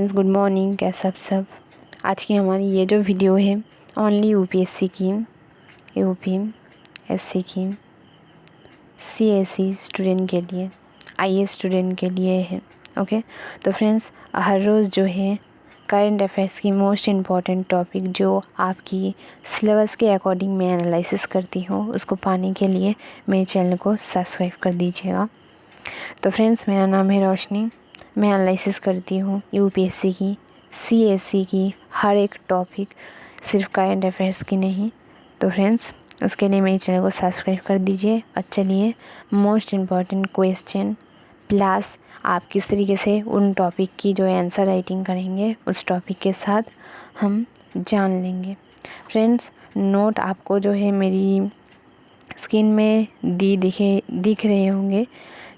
Friends, good morning. कैसे आप सब। आज की हमारी ये जो वीडियो है ओनली यूपीएससी की, यूपीएससी की, सीएसई स्टूडेंट के लिए, आईएएस स्टूडेंट के लिए है। ओके, तो फ्रेंड्स हर रोज़ जो है करंट अफेयर्स की मोस्ट इम्पॉर्टेंट टॉपिक जो आपकी सिलेबस के अकॉर्डिंग मैं एनालिसिस करती हूँ, उसको पाने के लिए मेरे चैनल को सब्सक्राइब कर दीजिएगा। तो फ्रेंड्स, मेरा नाम है रोशनी। मैं एनालिसिस करती हूँ यूपीएससी की, सीएसई की हर एक टॉपिक, सिर्फ करंट अफेयर्स की नहीं। तो फ्रेंड्स, उसके लिए मेरे चैनल को सब्सक्राइब कर दीजिए। और चलिए मोस्ट इम्पॉर्टेंट क्वेश्चन प्लस आप किस तरीके से उन टॉपिक की जो आंसर राइटिंग करेंगे उस टॉपिक के साथ हम जान लेंगे। फ्रेंड्स, नोट आपको जो है मेरी स्क्रीन में दिख रहे होंगे,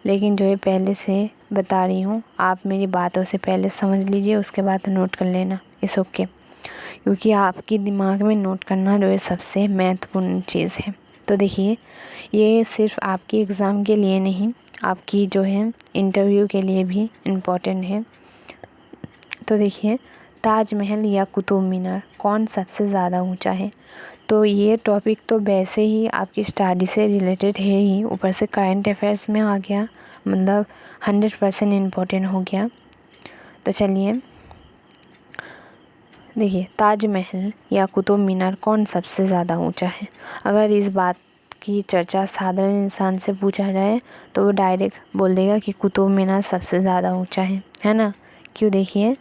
लेकिन जो है पहले से बता रही हूँ, आप मेरी बातों से पहले समझ लीजिए, उसके बाद नोट कर लेना। इट्स ओके, क्योंकि आपके दिमाग में नोट करना जो है सबसे महत्वपूर्ण चीज़ है। तो देखिए, ये सिर्फ आपके एग्ज़ाम के लिए नहीं, आपकी जो है इंटरव्यू के लिए भी इम्पोर्टेंट है। तो देखिए, ताजमहल या कुतुब मीनार कौन सबसे ज़्यादा ऊंचा है? तो ये टॉपिक तो वैसे ही आपकी स्टडी से रिलेटेड है ही, ऊपर से करंट अफेयर्स में आ गया, मतलब 100% इम्पोर्टेंट हो गया। तो चलिए देखिए, ताजमहल या कुतुब मीनार कौन सबसे ज़्यादा ऊंचा है? अगर इस बात की चर्चा साधारण इंसान से पूछा जाए तो वो डायरेक्ट बोल देगा कि कुतुब मीनार सबसे ज़्यादा ऊंचा है ना। क्यों? देखिए,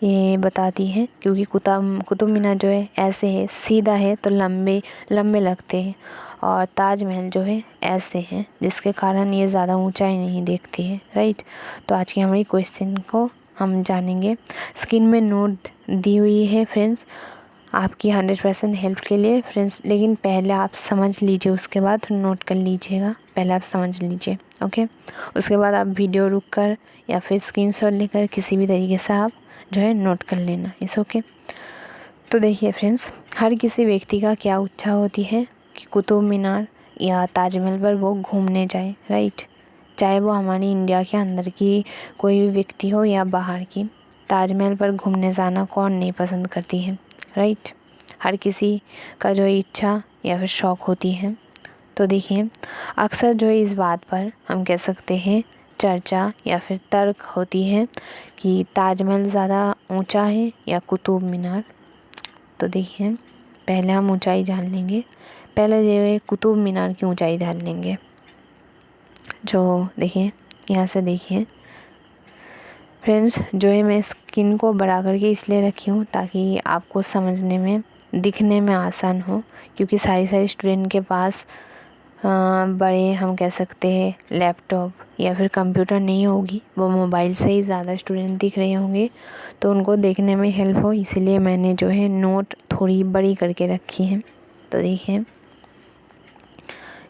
ये बताती है क्योंकि कुतुब मीनार जो है ऐसे है, सीधा है तो लंबे लंबे लगते हैं, और ताजमहल जो है ऐसे हैं, जिसके कारण ये ज़्यादा ऊंचाई नहीं देखती है। राइट। तो आज की हमारी क्वेश्चन को हम जानेंगे। स्क्रीन में नोट दी हुई है फ्रेंड्स, आपकी 100% हेल्प के लिए फ्रेंड्स, लेकिन पहले आप समझ लीजिए, उसके बाद नोट कर लीजिएगा। पहले आप समझ लीजिए, ओके। उसके बाद आप वीडियो रुक कर या फिर स्क्रीनशॉट लेकर किसी भी तरीके से आप जो है नोट कर लेना। इस ओके। तो देखिए फ्रेंड्स, हर किसी व्यक्ति का क्या इच्छा होती है कि कुतुब मीनार या ताजमहल पर वो घूमने जाए। राइट। चाहे वो हमारी इंडिया के अंदर की कोई भी व्यक्ति हो या बाहर की, ताजमहल पर घूमने जाना कौन नहीं पसंद करती है। राइट। हर किसी का जो इच्छा या फिर शौक़ होती है। तो देखिए, अक्सर जो है इस बात पर हम कह सकते हैं चर्चा या फिर तर्क होती है कि ताजमहल ज़्यादा ऊंचा है या कुतुब मीनार। तो देखिए, पहले हम ऊंचाई जान लेंगे। पहले जो है कुतुब मीनार की ऊंचाई जान लेंगे। जो देखिए, यहाँ से देखिए फ्रेंड्स, जो है मैं स्क्रीन को बड़ा करके इसलिए रखी हूँ ताकि आपको समझने में, दिखने में आसान हो, क्योंकि सारी स्टूडेंट के पास बड़े हम कह सकते हैं लैपटॉप या फिर कंप्यूटर नहीं होगी, वो मोबाइल से ही ज़्यादा स्टूडेंट दिख रहे होंगे, तो उनको देखने में हेल्प हो, इसीलिए मैंने जो है नोट थोड़ी बड़ी करके रखी है। तो देखिए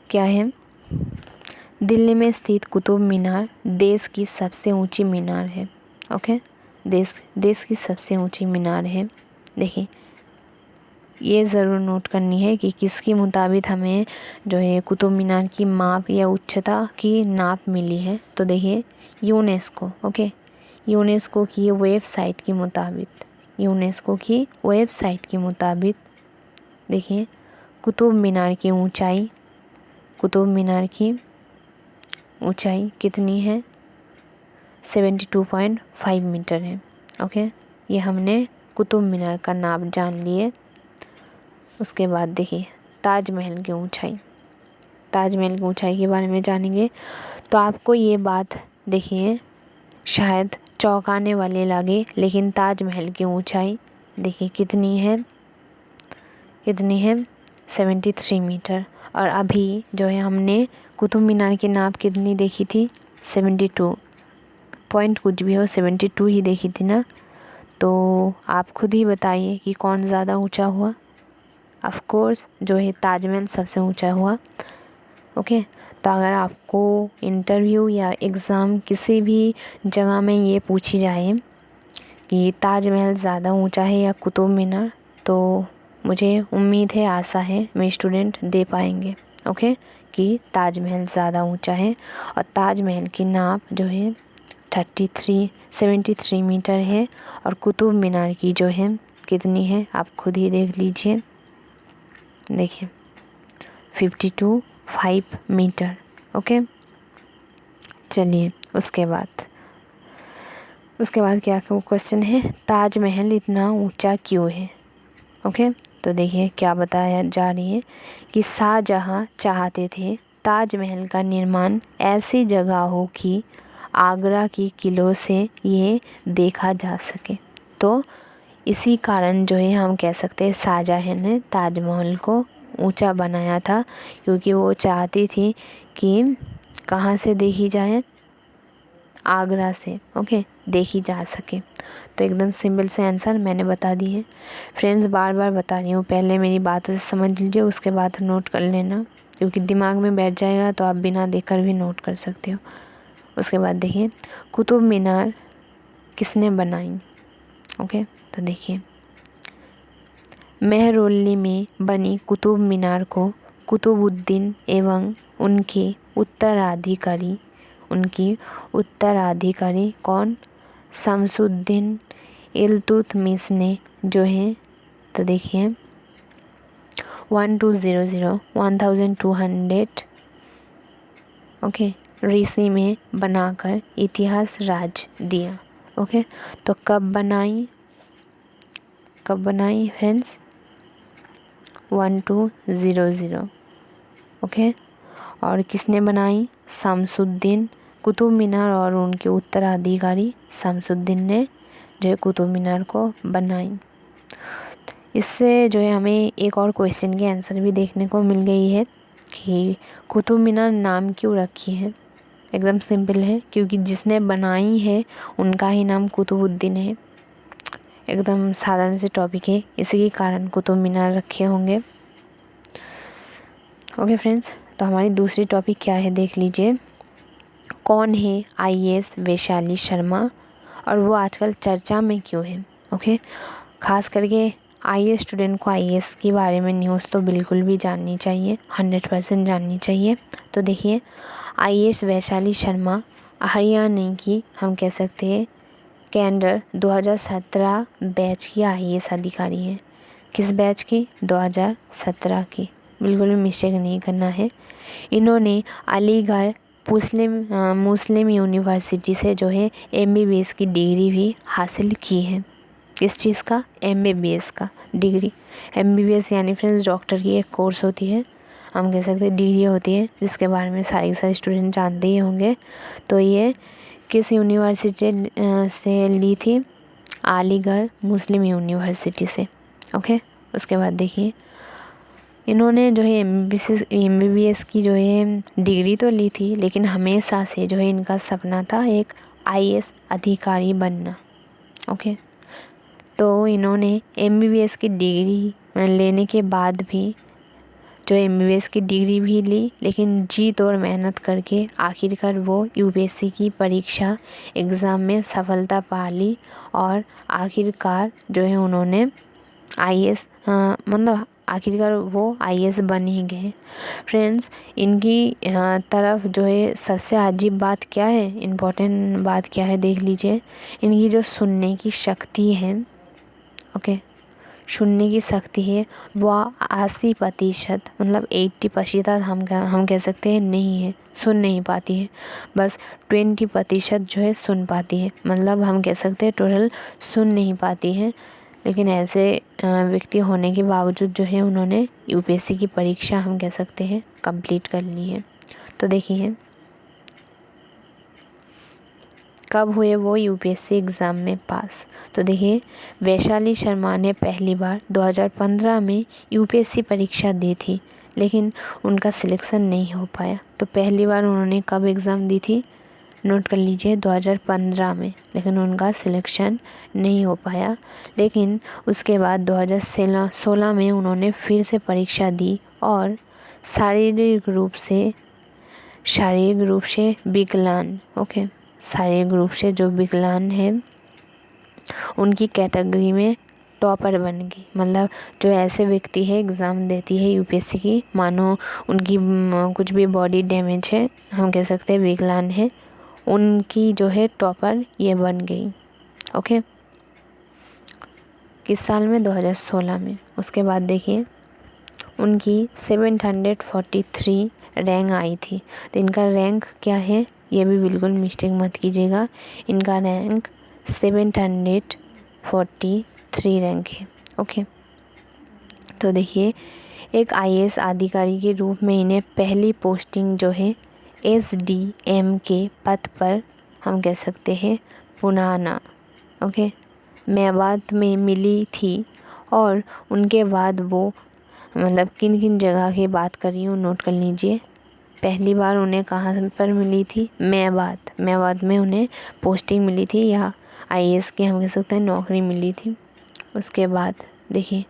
क्या है, दिल्ली में स्थित कुतुब मीनार देश की सबसे ऊंची मीनार है। ओके, देश की सबसे ऊंची मीनार है। देखिए, ये ज़रूर नोट करनी है कि किसके मुताबिक हमें जो है कुतुब मीनार की माप या उच्चता की नाप मिली है। तो देखिए, यूनेस्को, ओके, यूनेस्को की वेबसाइट के मुताबिक देखिए, कुतुब मीनार की ऊंचाई कितनी है? 72.5 मीटर है। ओके, ये हमने कुतुब मीनार का नाप जान लिए। उसके बाद देखिए, ताजमहल की ऊंचाई के बारे में जानेंगे। तो आपको ये बात देखिए शायद चौंकाने वाली लगे, लेकिन ताजमहल की ऊंचाई देखिए कितनी है 73 मीटर। और अभी जो है हमने कुतुब मीनार की नाप कितनी देखी थी? 72 पॉइंट कुछ भी हो, 72 ही देखी थी ना। तो आप खुद ही बताइए कि कौन ज़्यादा ऊंचा हुआ। ऑफ कोर्स जो है ताजमहल सबसे ऊंचा हुआ। ओके, तो अगर आपको इंटरव्यू या एग्ज़ाम किसी भी जगह में ये पूछी जाए कि ताजमहल ज़्यादा ऊंचा है या कुतुब मीनार, तो मुझे उम्मीद है, आशा है मेरे स्टूडेंट दे पाएंगे। ओके, कि ताजमहल ज़्यादा ऊंचा है, और ताजमहल की नाप जो है 73 मीटर है और कुतुब मीनार की जो है कितनी है आप खुद ही देख लीजिए। देखिए 5 मीटर। ओके, चलिए उसके बाद क्या क्वेश्चन है, ताजमहल इतना ऊंचा क्यों है। ओके, तो देखिए क्या बताया जा रही है कि शाहजहां चाहते थे ताजमहल का निर्माण ऐसी जगह हो कि आगरा की किलों से ये देखा जा सके। तो इसी कारण जो है हम कह सकते हैं शाहजहां ने ताजमहल को ऊंचा बनाया था, क्योंकि वो चाहती थी कि कहाँ से देखी जाए, आगरा से। ओके, देखी जा सके। तो एकदम सिंपल से आंसर मैंने बता दी है। फ्रेंड्स, बार बार बता रही हूँ, पहले मेरी बातों से समझ लीजिए, उसके बाद नोट कर लेना, क्योंकि दिमाग में बैठ जाएगा तो आप बिना देखकर भी नोट कर सकते हो। उसके बाद देखिए कुतुब मीनार किसने बनाई। ओके, तो देखिए मेहरौली में बनी कुतुब मीनार को कुतुबुद्दीन एवं उनकी उत्तराधिकारी कौन, शमसुद्दीन इल्तुतमिश ने जो है, तो देखिए 1200 ओके ऋषि में बनाकर इतिहास राज दिया। ओके, तो कब बनाई फ्रेंड्स, 1200। ओके, और किसने बनाई, शमसुद्दीन। कुतुब मीनार और उनके उत्तराधिकारी शमसुद्दीन ने जो है कुतुब मीनार को बनाई। इससे जो है हमें एक और क्वेश्चन की आंसर भी देखने को मिल गई है कि कुतुब मीनार नाम क्यों रखी है। एकदम सिंपल है, क्योंकि जिसने बनाई है उनका ही नाम कुतुबुद्दीन है। एकदम साधारण से टॉपिक है, इसी के कारण कुतुब मीनार रखे होंगे। ओके फ्रेंड्स, तो हमारी दूसरी टॉपिक क्या है देख लीजिए, कौन है आईएएस वैशाली शर्मा और वो आजकल चर्चा में क्यों है। ओके, खास करके आईएएस स्टूडेंट को आईएएस के बारे में न्यूज़ तो बिल्कुल भी जाननी चाहिए, 100% जाननी चाहिए। तो देखिए आईएएस वैशाली शर्मा हरियाणा की हम कह सकते हैं कैडर 2017 बैच की आईएएस अधिकारी है। किस बैच की, 2017 की, बिल्कुल भी मिस्टेक नहीं करना है। इन्होंने अलीगढ़ मुस्लिम यूनिवर्सिटी से जो है एमबीबीएस की डिग्री भी हासिल की है। किस चीज़ का, एमबीबीएस का डिग्री। एमबीबीएस यानी फ्रेंड्स डॉक्टर की एक कोर्स होती है, हम कह सकते हैं डिग्री होती है, जिसके बारे में सारे स्टूडेंट जानते ही होंगे। तो ये किस यूनिवर्सिटी से ली थी, अलीगढ़ मुस्लिम यूनिवर्सिटी से। ओके, उसके बाद देखिए इन्होंने जो है एमबीबीएस की जो है डिग्री तो ली थी, लेकिन हमेशा से जो है इनका सपना था एक आईएएस अधिकारी बनना। ओके, तो इन्होंने एमबीबीएस की डिग्री लेने के बाद भी जो एमबीबीएस की डिग्री भी ली, लेकिन जीत और मेहनत करके आखिरकार वो यूपीएससी की परीक्षा एग्ज़ाम में सफलता पा ली और आखिरकार जो है उन्होंने आईएएस मतलब आखिरकार वो आईएएस बन ही गए। फ्रेंड्स, इनकी तरफ जो है सबसे अजीब बात क्या है, इम्पोर्टेंट बात क्या है देख लीजिए, इनकी जो सुनने की शक्ति है। ओके, सुनने की शक्ति है वह 80% मतलब 80% हम कह सकते हैं नहीं है, सुन नहीं पाती है, बस 20% जो है सुन पाती है, मतलब हम कह सकते हैं टोटल सुन नहीं पाती है। लेकिन ऐसे व्यक्ति होने के बावजूद जो है उन्होंने यूपीएससी की परीक्षा हम कह सकते हैं कंप्लीट कर ली है। तो देखिए कब हुए वो यूपीएससी एग्ज़ाम में पास। तो देखिए वैशाली शर्मा ने पहली बार 2015 में यूपीएससी परीक्षा दी थी, लेकिन उनका सिलेक्शन नहीं हो पाया। तो पहली बार उन्होंने कब एग्ज़ाम दी थी, नोट कर लीजिए 2015 में, लेकिन उनका सिलेक्शन नहीं हो पाया। लेकिन उसके बाद 2016 में उन्होंने फिर से परीक्षा दी और शारीरिक रूप से विकलांग, ओके, शारीरिक रूप से जो विकलांग है उनकी कैटेगरी में टॉपर बन गई। मतलब जो ऐसे व्यक्ति है एग्ज़ाम देती है यूपीएससी की, मानो उनकी कुछ भी बॉडी डैमेज है, हम कह सकते हैं विकलांग है, उनकी जो है टॉपर ये बन गई। ओके, किस साल में? 2016 में। उसके बाद देखिए उनकी 743 रैंक आई थी। तो इनका रैंक क्या है, ये भी बिल्कुल मिस्टेक मत कीजिएगा। इनका रैंक 743 रैंक है। ओके, तो देखिए एक आईएएस अधिकारी के रूप में इन्हें पहली पोस्टिंग जो है एसडीएम के पद पर हम कह सकते हैं पुनाना, ओके, मेवात में मिली थी। और उनके बाद वो मतलब किन किन जगह की बात कर रही हूँ नोट कर लीजिए। पहली बार उन्हें कहाँ पर मिली थी? मेवात में उन्हें पोस्टिंग मिली थी या आईएएस की हम कह सकते हैं नौकरी मिली थी। उसके बाद देखिए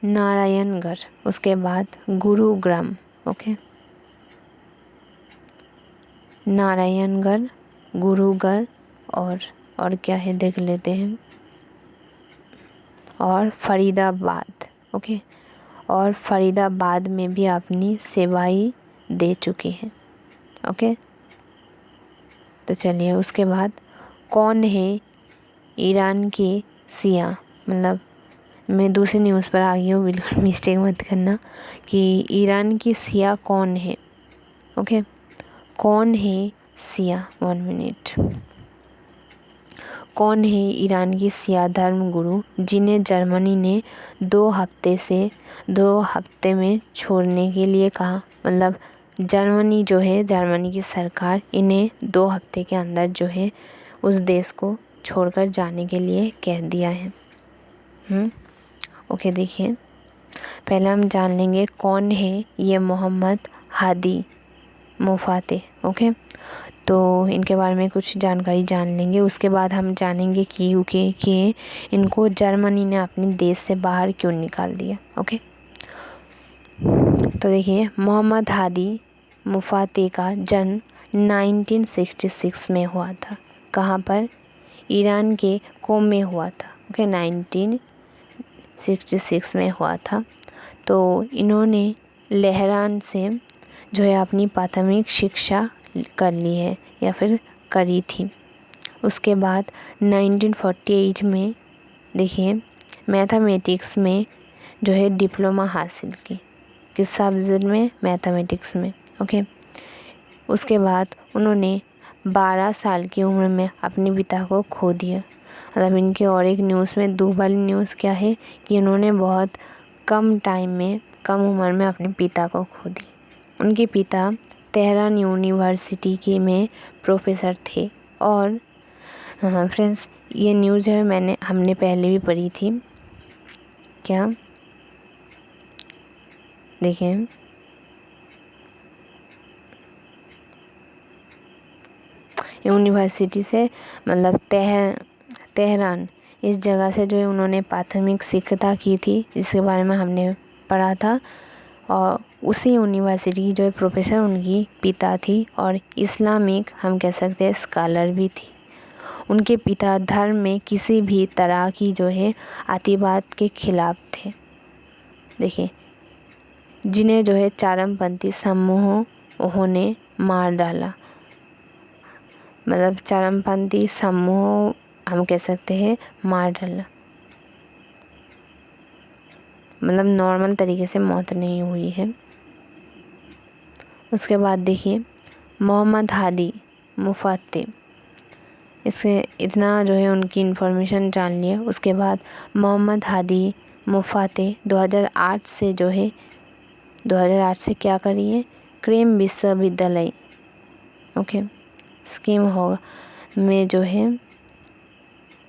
नारायणगढ़, उसके बाद गुरुग्राम, ओके, नारायणगढ़, गुरुगढ़ और क्या है देख लेते हैं, और फरीदाबाद, ओके, और फरीदाबाद में भी अपनी सेवाएं दे चुके हैं। ओके, तो चलिए उसके बाद कौन है ईरान के शिया, मतलब मैं दूसरी न्यूज़ पर आ गई हूँ, बिल्कुल मिस्टेक मत करना कि ईरान की शिया कौन है। ओके, कौन है शिया, 1 मिनट, कौन है ईरान की शिया धर्म गुरु जिन्हें जर्मनी ने 2 हफ्ते में छोड़ने के लिए कहा? मतलब जर्मनी जो है, जर्मनी की सरकार इन्हें 2 हफ्ते के अंदर जो है उस देश को छोड़कर जाने के लिए कह दिया है। ओके, देखिए पहले हम जान लेंगे कौन है ये मोहम्मद हादी मुफाते। ओके, तो इनके बारे में कुछ जानकारी जान लेंगे। उसके बाद हम जानेंगे कि इनको जर्मनी ने अपने देश से बाहर क्यों निकाल दिया। ओके, तो देखिए मोहम्मद हादी मुफाते का जन्म 1966 में हुआ था। कहाँ पर? ईरान के कोम में हुआ था। ओके, 1966 में हुआ था। तो इन्होंने लहरान से जो है अपनी प्राथमिक शिक्षा कर ली है या फिर करी थी। उसके बाद 1948 में देखिए मैथमेटिक्स में जो है डिप्लोमा हासिल की। किस सब्जेक्ट में? मैथमेटिक्स में। ओके, उसके बाद उन्होंने 12 साल की उम्र में अपने पिता को खो दिया। मतलब इनके और एक न्यूज़ में दुख वाली न्यूज़ क्या है कि उन्होंने बहुत कम टाइम में, कम उम्र में अपने पिता को खो दिया। उनके पिता तेहरान यूनिवर्सिटी में प्रोफेसर थे। और फ्रेंड्स ये न्यूज़ है हमने पहले भी पढ़ी थी। क्या? देखें यूनिवर्सिटी से मतलब तेहरान इस जगह से जो है उन्होंने प्राथमिक शिक्षा की थी, जिसके बारे में हमने पढ़ा था। और उसी यूनिवर्सिटी की जो है प्रोफेसर उनकी पिता थी और इस्लामिक हम कह सकते हैं स्कॉलर भी थी। उनके पिता धर्म में किसी भी तरह की जो है अतिवाद के खिलाफ थे। देखिए जिन्हें जो है चरमपंथी समूहों ने मार डाला। मतलब चरमपंथी समूह हम कह सकते हैं मार डाला, मतलब नॉर्मल तरीके से मौत नहीं हुई है। उसके बाद देखिए मोहम्मद हादी मुफाते, इससे इतना जो है उनकी इन्फॉर्मेशन जान लिया। उसके बाद मोहम्मद हादी मुफाते 2008 से जो है 2008 से क्या करिए? क्रेम विश्वविद्यालय, ओके, स्कीम होगा में जो है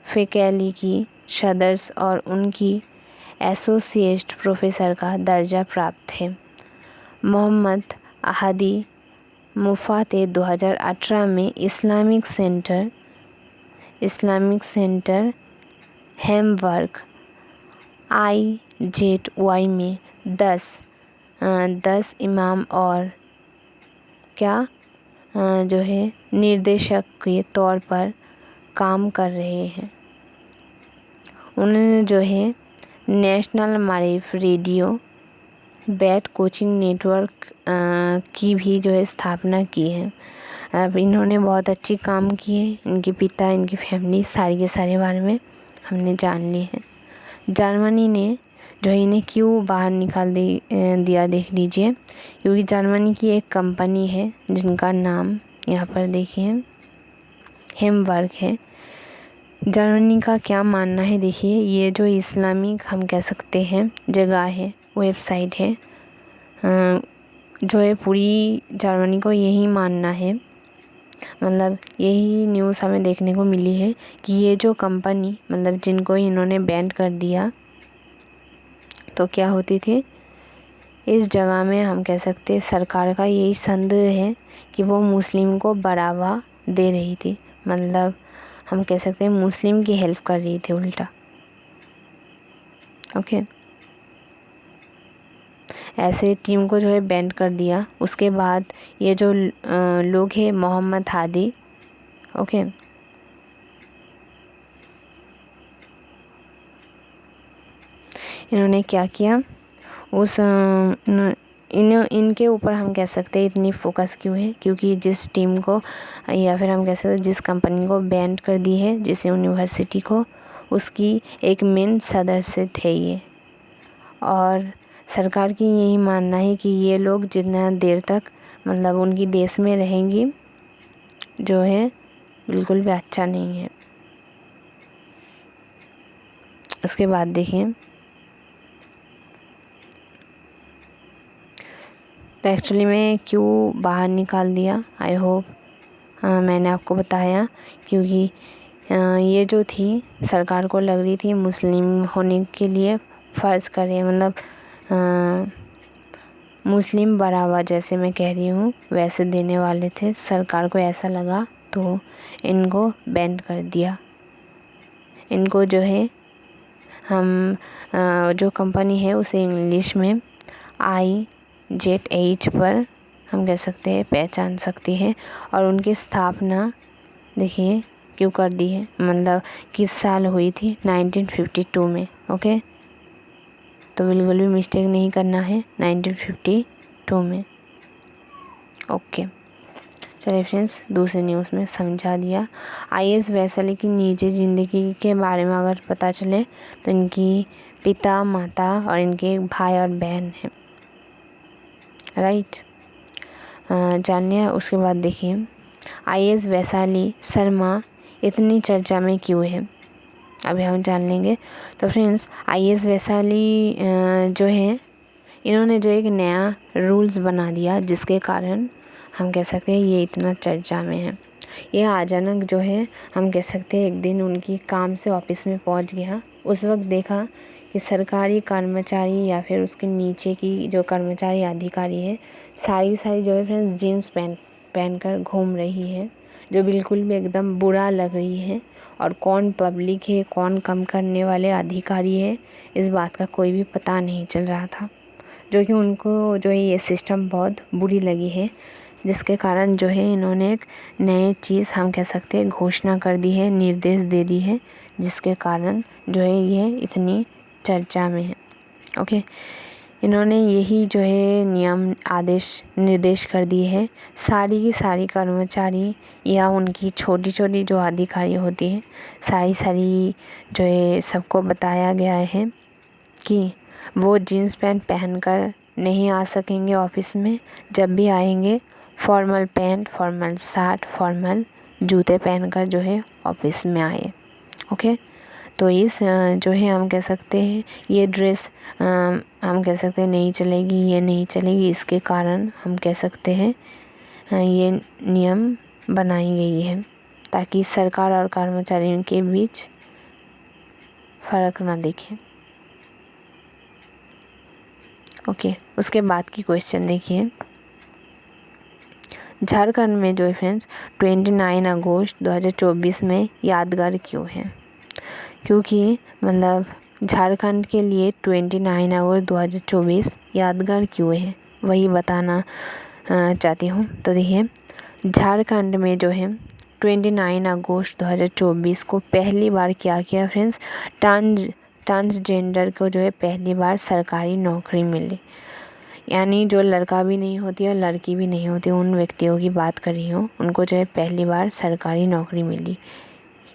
फैकल्टी की सदस्य और उनकी एसोसिएट प्रोफेसर का दर्जा प्राप्त है। मोहम्मद हादी मुफाते 2018 में इस्लामिक सेंटर हैम्बर्ग IZY में 10 इमाम और क्या जो है निर्देशक के तौर पर काम कर रहे हैं। उन्होंने जो है national मारिफ radio bat coaching network की भी जो है स्थापना की है। अब इन्होंने बहुत अच्छी काम किए, इनके पिता, इनकी फैमिली, सारी के सारे बारे में हमने जान ली है। जर्मनी ने जो है इन्हें क्यों बाहर निकाल दिया देख लीजिए, क्योंकि जर्मनी की एक कंपनी है जिनका नाम यहाँ पर देखिए हेमबर्ग है। जर्मनी का क्या मानना है, देखिए ये जो इस्लामिक हम कह सकते हैं जगह है, वेबसाइट है, जो है पूरी जर्मनी को यही मानना है, मतलब यही न्यूज़ हमें देखने को मिली है कि ये जो कंपनी मतलब जिनको इन्होंने बैन कर दिया, तो क्या होती थी इस जगह में हम कह सकते हैं सरकार का यही संदेह है कि वो मुस्लिम को बढ़ावा दे रही थी, मतलब हम कह सकते हैं मुस्लिम की हेल्प कर रही थी उल्टा। ओके, ऐसे टीम को जो है बैन कर दिया। उसके बाद ये जो लोग हैं मोहम्मद हादी, ओके, इन्होंने क्या किया, उस इनके ऊपर हम कह सकते हैं इतनी फोकस क्यों है, क्योंकि जिस टीम को या फिर हम कह सकते हैं जिस कंपनी को बैन कर दी है, जिस यूनिवर्सिटी को, उसकी एक मेन सदस्य थे ये। और सरकार की यही मानना है कि ये लोग जितना देर तक मतलब उनकी देश में रहेंगी जो है बिल्कुल भी अच्छा नहीं है। उसके बाद देखिए, तो एक्चुअली में क्यों बाहर निकाल दिया, आई होप मैंने आपको बताया, क्योंकि ये जो थी सरकार को लग रही थी मुस्लिम होने के लिए फ़र्ज़ करे, मतलब मुस्लिम बढ़ावा जैसे मैं कह रही हूँ वैसे देने वाले थे, सरकार को ऐसा लगा तो इनको बैन कर दिया। इनको जो है हम जो कंपनी है उसे इंग्लिश में IZH पर हम कह सकते हैं पहचान सकती है। और उनकी स्थापना देखिए क्यों कर दी है, मतलब किस साल हुई थी, 1952 में। ओके, तो बिल्कुल भी मिस्टेक नहीं करना है, 1952 में। ओके, चलिए फ्रेंड्स, दूसरे न्यूज़ में समझा दिया। IS वैशाली की निजी ज़िंदगी के बारे में अगर पता चले तो इनकी पिता, माता और इनके भाई और बहन हैं, राइट, जानिए। उसके बाद देखिए IS वैशाली शर्मा इतनी चर्चा में क्यों है, अभी हम जान लेंगे। तो फ्रेंड्स, IS वैशाली जो है इन्होंने जो एक नया रूल्स बना दिया जिसके कारण हम कह सकते हैं ये इतना चर्चा में है। ये अचानक जो है हम कह सकते हैं एक दिन उनकी काम से ऑफिस में पहुंच गया, उस वक्त देखा कि सरकारी कर्मचारी या फिर उसके नीचे की जो कर्मचारी अधिकारी है सारी जो है फ्रेंड्स जीन्स पहन कर घूम रही है, जो बिल्कुल भी एकदम बुरा लग रही है। और कौन पब्लिक है, कौन कम करने वाले अधिकारी है, इस बात का कोई भी पता नहीं चल रहा था, जो कि उनको जो है ये सिस्टम बहुत बुरी लगी है, जिसके कारण जो है इन्होंने एक नए चीज़ हम कह सकते हैं घोषणा कर दी है, निर्देश दे दी है, जिसके कारण जो है ये इतनी चर्चा में है। ओके, इन्होंने यही जो है नियम, आदेश, निर्देश कर दिए है सारी की सारी कर्मचारी या उनकी छोटी छोटी जो अधिकारी होती है सारी जो है सबको बताया गया है कि वो जीन्स पैंट पहनकर नहीं आ सकेंगे ऑफिस में। जब भी आएंगे formal pant, formal shirt, formal जूते पहनकर जो है ऑफिस में आए। ओके, तो इस जो है हम कह सकते हैं ये ड्रेस हम कह सकते हैं नहीं चलेगी, ये नहीं चलेगी, इसके कारण हम कह सकते हैं ये नियम बनाई गई है ताकि सरकार और कर्मचारियों के बीच फ़र्क ना दिखे। ओके, उसके बाद की क्वेश्चन देखिए, झारखंड में जो है फ्रेंड्स 29 अगस्त 2024 में यादगार क्यों है, क्योंकि मतलब झारखंड के लिए 29 अगस्त 2024 यादगार क्यों है वही बताना चाहती हूँ। तो देखिए, झारखंड में जो है 29 अगस्त 2024 को पहली बार क्या किया फ्रेंड्स, ट्रांसजेंडर को जो है पहली बार सरकारी नौकरी मिली। यानी जो लड़का भी नहीं होती और लड़की भी नहीं होती, उन व्यक्तियों की बात कर रही हूँ, उनको जो है पहली बार सरकारी नौकरी मिली।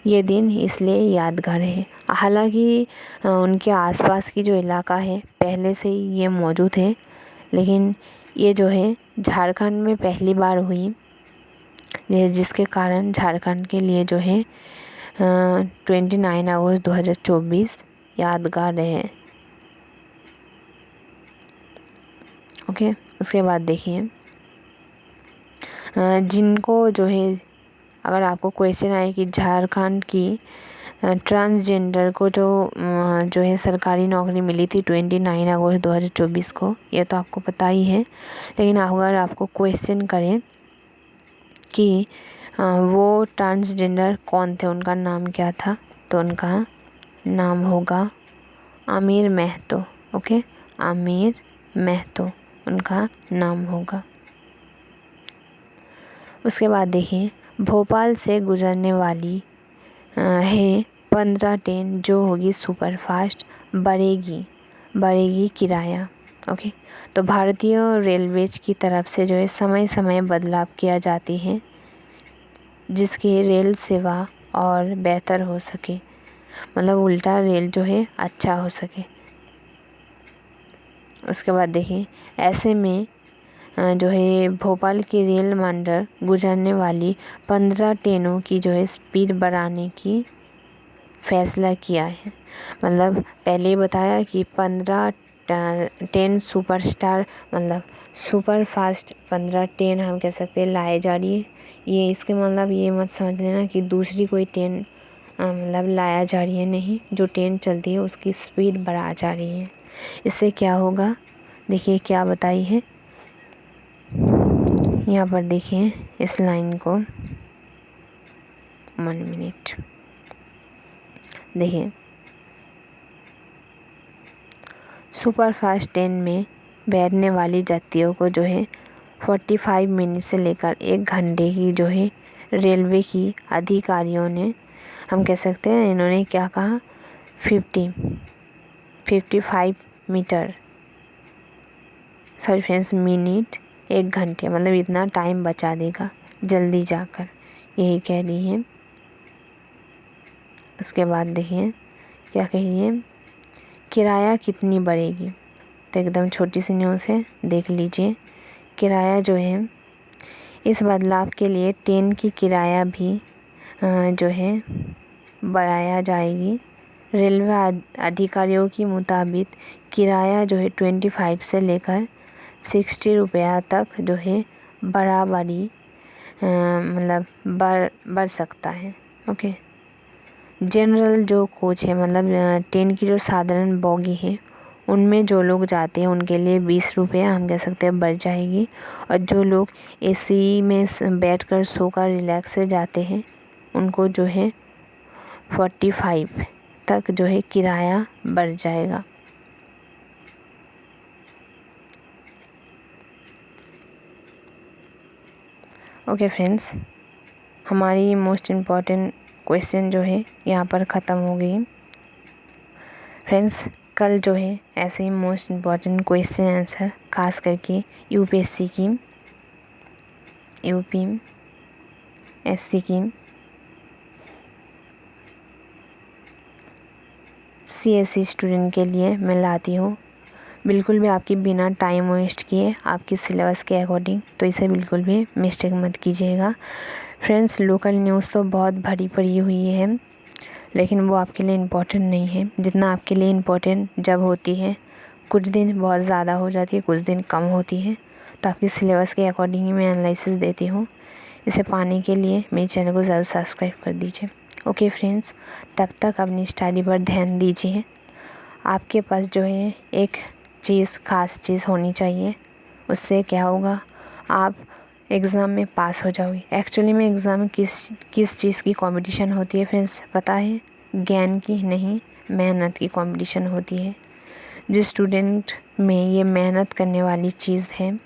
ये दिन इसलिए यादगार है। हालांकि उनके आसपास की जो इलाका है पहले से ही ये मौजूद है, लेकिन ये जो है झारखंड में पहली बार हुई, जिसके कारण झारखंड के लिए जो है 29 अगस्त 2024 यादगार है। ओके, उसके बाद देखिए जिनको जो है, अगर आपको क्वेश्चन आए कि झारखंड की ट्रांसजेंडर को जो है सरकारी नौकरी मिली थी 29 अगस्त 2024 को, ये तो आपको पता ही है। लेकिन अगर आपको क्वेश्चन करें कि वो ट्रांसजेंडर कौन थे, उनका नाम क्या था, तो उनका नाम होगा आमिर महतो। ओके, आमिर महतो उनका नाम होगा। उसके बाद देखिए भोपाल से गुजरने वाली है 15 ट्रेन जो होगी सुपर फास्ट, बढ़ेगी किराया। ओके, तो भारतीय रेलवेज की तरफ से जो है समय समय बदलाव किया जाती है, जिसकी रेल सेवा और बेहतर हो सके, मतलब उल्टा रेल जो है अच्छा हो सके। उसके बाद देखिए ऐसे में जो है भोपाल की रेल मंडल गुजरने वाली 15 ट्रेनों की जो है स्पीड बढ़ाने की फैसला किया है। मतलब पहले ही बताया कि 15 ट्रेन सुपरस्टार, मतलब सुपर फास्ट 15 ट्रेन हम कह सकते हैं लाई जा रही है। ये इसके मतलब ये मत समझ लेना कि दूसरी कोई ट्रेन मतलब लाया जा रही है, नहीं, जो ट्रेन चलती है उसकी स्पीड बढ़ा जा रही है। इससे क्या होगा, देखिए क्या बताई है यहाँ पर, देखिए इस लाइन को 1 मिनट देखिए। सुपर फास्ट ट्रेन में बैठने वाली यात्रियों को जो है 45 मिनट से लेकर 1 घंटे की जो है रेलवे की अधिकारियों ने, हम कह सकते हैं इन्होंने क्या कहा, 55 मीटर, सॉरी फ्रेंड्स, मिनट 1 घंटे, मतलब इतना टाइम बचा देगा जल्दी जाकर, यही कह रही है। उसके बाद देखिए क्या कह रही है, किराया कितनी बढ़ेगी, तो एकदम छोटी सी न्यूज़ है, देख लीजिए। किराया जो है इस बदलाव के लिए ट्रेन की किराया भी जो है बढ़ाया जाएगी। रेलवे अधिकारियों के मुताबिक किराया जो है 25 से लेकर 60 रुपया तक जो है बराबरी मतलब बढ़ सकता है। ओके, जनरल जो कोच है, मतलब ट्रेन की जो साधारण बोगी है, उनमें जो लोग जाते हैं उनके लिए 20 रुपया हम कह सकते हैं बढ़ जाएगी, और जो लोग एसी में बैठकर सोकर रिलैक्स से जाते हैं उनको जो है 45 तक जो है किराया बढ़ जाएगा। ओके फ्रेंड्स, हमारी मोस्ट इम्पॉर्टेंट क्वेश्चन जो है यहाँ पर ख़त्म हो गई। फ्रेंड्स, कल जो है ऐसे ही मोस्ट इम्पॉर्टेंट क्वेश्चन आंसर खास करके यूपीएससी की, यूपीएससी की, सीएससी स्टूडेंट के लिए मैं लाती हूँ, बिल्कुल भी आपकी बिना टाइम वेस्ट किए आपके सिलेबस के अकॉर्डिंग, तो इसे बिल्कुल भी मिस्टेक मत कीजिएगा। फ्रेंड्स, लोकल न्यूज़ तो बहुत भरी पड़ी हुई है, लेकिन वो आपके लिए इम्पोर्टेंट नहीं है जितना आपके लिए इम्पोर्टेंट जब होती है। कुछ दिन बहुत ज़्यादा हो जाती है, कुछ दिन कम होती है, तो आपके सिलेबस के अकॉर्डिंग ही मैं एनालिसिस देती हूँ। इसे पाने के लिए मेरे चैनल को ज़रूर सब्सक्राइब कर दीजिए। ओके फ्रेंड्स, तब तक अपनी स्टडी पर ध्यान दीजिए। आपके पास जो है एक ख़ास चीज़ होनी चाहिए, उससे क्या होगा, आप एग्ज़ाम में पास हो जाओगे। एक्चुअली में एग्ज़ाम में किस चीज़ की कंपटीशन होती है फ्रेंड्स, पता है? ज्ञान की नहीं, मेहनत की कंपटीशन होती है। जिस स्टूडेंट में ये मेहनत करने वाली चीज़ है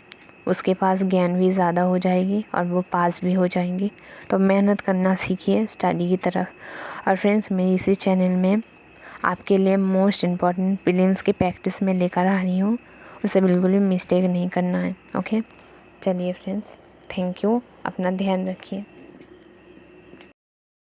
उसके पास ज्ञान भी ज़्यादा हो जाएगी और वो पास भी हो जाएंगे। तो मेहनत करना सीखिए स्टडी की तरफ। और फ्रेंड्स, मेरी इसी चैनल में आपके लिए मोस्ट इम्पॉर्टेंट प्रीलिम्स की प्रैक्टिस में लेकर आ रही हूँ, उसे बिल्कुल भी मिस्टेक नहीं करना है। ओके, चलिए फ्रेंड्स, थैंक यू, अपना ध्यान रखिए।